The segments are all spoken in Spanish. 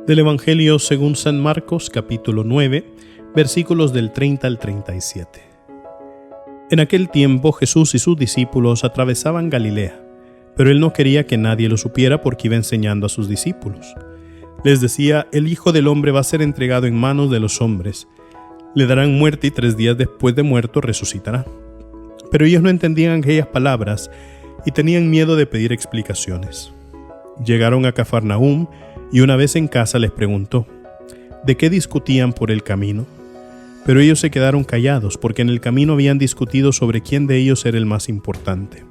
Del Evangelio según San Marcos, capítulo 9, versículos del 30 al 37. En aquel tiempo Jesús y sus discípulos atravesaban Galilea, pero él no quería que nadie lo supiera porque iba enseñando a sus discípulos. Les decía: el Hijo del Hombre va a ser entregado en manos de los hombres. Le darán muerte y 3 días después de muerto resucitará. Pero ellos no entendían aquellas palabras y tenían miedo de pedir explicaciones. Llegaron a Cafarnaúm y una vez en casa les preguntó: ¿de qué discutían por el camino? Pero ellos se quedaron callados porque en el camino habían discutido sobre quién de ellos era el más importante.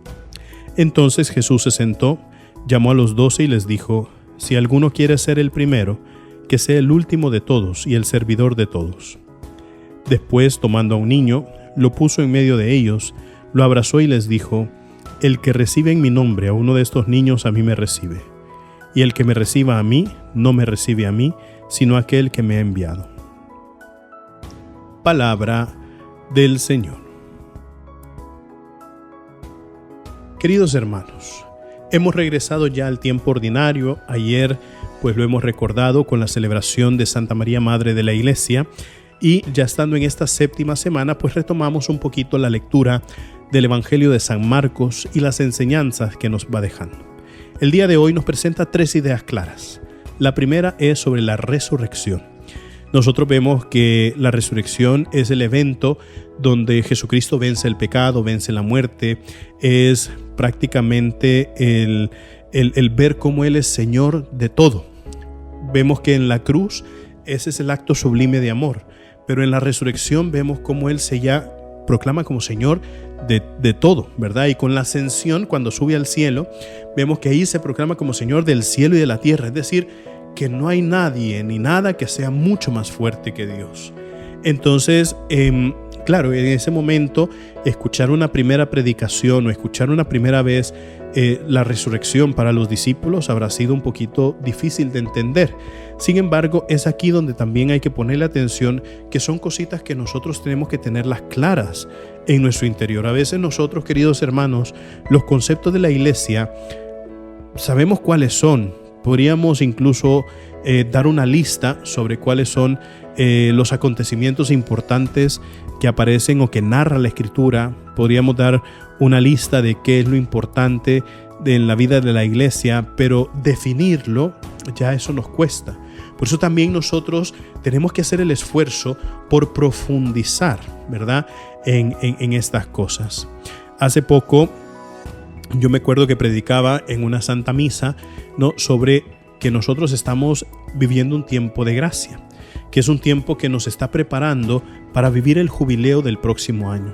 Entonces Jesús se sentó, llamó a los 12 y les dijo: si alguno quiere ser el primero, que sea el último de todos y el servidor de todos. Después, tomando a un niño, lo puso en medio de ellos, lo abrazó y les dijo: el que recibe en mi nombre a uno de estos niños a mí me recibe. Y el que me reciba a mí, no me recibe a mí, sino a aquel que me ha enviado. Palabra del Señor. Queridos hermanos, hemos regresado ya al tiempo ordinario. Ayer pues lo hemos recordado con la celebración de Santa María Madre de la Iglesia, y ya estando en esta 7ª semana pues retomamos un poquito la lectura del Evangelio de San Marcos y las enseñanzas que nos va dejando. El día de hoy nos presenta 3 ideas claras. La primera es sobre la resurrección. Nosotros vemos que la resurrección es el evento donde Jesucristo vence el pecado, vence la muerte. Es prácticamente el ver cómo Él es Señor de todo. Vemos que en la cruz ese es el acto sublime de amor, pero en la resurrección vemos cómo Él se ya proclama como Señor de todo, ¿verdad? Y con la ascensión, cuando sube al cielo, vemos que ahí se proclama como Señor del cielo y de la tierra. Es decir, que no hay nadie ni nada que sea mucho más fuerte que Dios. Entonces, claro, en ese momento, escuchar una primera predicación o escuchar una primera vez la resurrección para los discípulos habrá sido un poquito difícil de entender. Sin embargo, es aquí donde también hay que ponerle atención, que son cositas que nosotros tenemos que tenerlas claras en nuestro interior. A veces nosotros, queridos hermanos, los conceptos de la iglesia sabemos cuáles son. Podríamos incluso dar una lista sobre cuáles son los acontecimientos importantes que aparecen o que narra la Escritura. Podríamos dar una lista de qué es lo importante en la vida de la iglesia, pero definirlo, ya eso nos cuesta. Por eso también nosotros tenemos que hacer el esfuerzo por profundizar, ¿verdad?, en estas cosas. Hace poco yo me acuerdo que predicaba en una Santa Misa, ¿no?, sobre que nosotros estamos viviendo un tiempo de gracia, que es un tiempo que nos está preparando para vivir el jubileo del próximo año.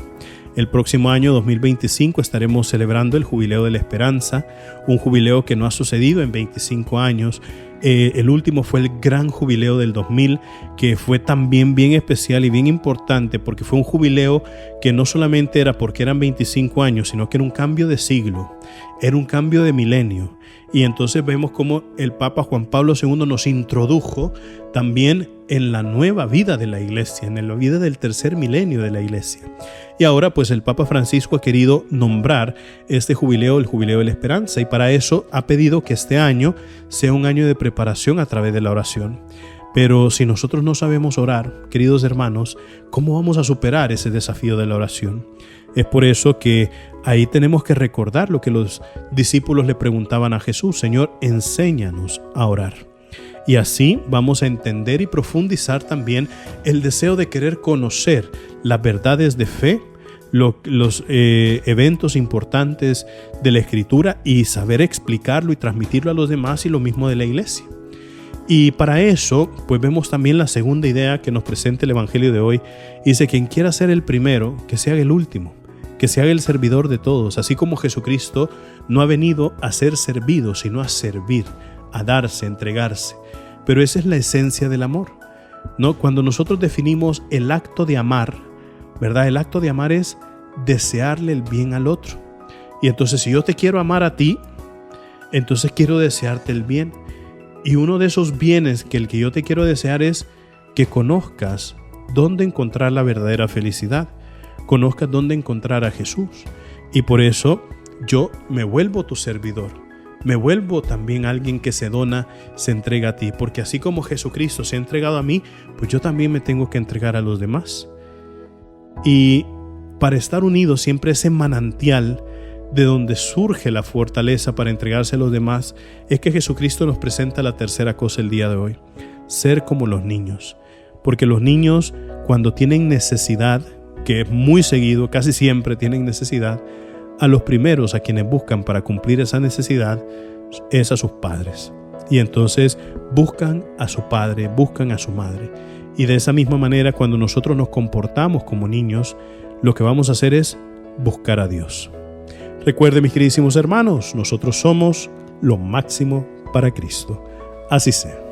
El próximo año 2025 estaremos celebrando el Jubileo de la Esperanza, un jubileo que no ha sucedido en 25 años. El último fue el gran jubileo del 2000, que fue también bien especial y bien importante, porque fue un jubileo que no solamente era porque eran 25 años, sino que era un cambio de siglo, era un cambio de milenio. Y entonces vemos cómo el Papa Juan Pablo II nos introdujo también en la nueva vida de la iglesia, en la vida del tercer milenio de la iglesia. Y ahora pues el Papa Francisco ha querido nombrar este jubileo el Jubileo de la Esperanza, y para eso ha pedido que este año sea un año de preparación a través de la oración. Pero si nosotros no sabemos orar, queridos hermanos, ¿cómo vamos a superar ese desafío de la oración? Es por eso que ahí tenemos que recordar lo que los discípulos le preguntaban a Jesús: Señor, enséñanos a orar. Y así vamos a entender y profundizar también el deseo de querer conocer las verdades de fe, los eventos importantes de la Escritura, y saber explicarlo y transmitirlo a los demás, y lo mismo de la iglesia. Y para eso, pues vemos también la segunda idea que nos presenta el Evangelio de hoy. Dice: quien quiera ser el primero, que se haga el último, que se haga el servidor de todos. Así como Jesucristo no ha venido a ser servido, sino a servir, a darse, a entregarse. Pero esa es la esencia del amor, ¿no? Cuando nosotros definimos el acto de amar, ¿verdad? El acto de amar es desearle el bien al otro. Y entonces, si yo te quiero amar a ti, entonces quiero desearte el bien. Y uno de esos bienes que el que yo te quiero desear es que conozcas dónde encontrar la verdadera felicidad, conozcas dónde encontrar a Jesús. Y por eso yo me vuelvo tu servidor, me vuelvo también alguien que se dona, se entrega a ti, porque así como Jesucristo se ha entregado a mí, pues yo también me tengo que entregar a los demás. Y para estar unidos siempre ese manantial de donde surge la fortaleza para entregarse a los demás, es que Jesucristo nos presenta la tercera cosa el día de hoy: ser como los niños. Porque los niños, cuando tienen necesidad, que es muy seguido, casi siempre tienen necesidad, a los primeros a quienes buscan para cumplir esa necesidad es a sus padres. Y entonces buscan a su padre, buscan a su madre. Y de esa misma manera, cuando nosotros nos comportamos como niños, lo que vamos a hacer es buscar a Dios. Recuerden, mis queridísimos hermanos, nosotros somos lo máximo para Cristo. Así sea.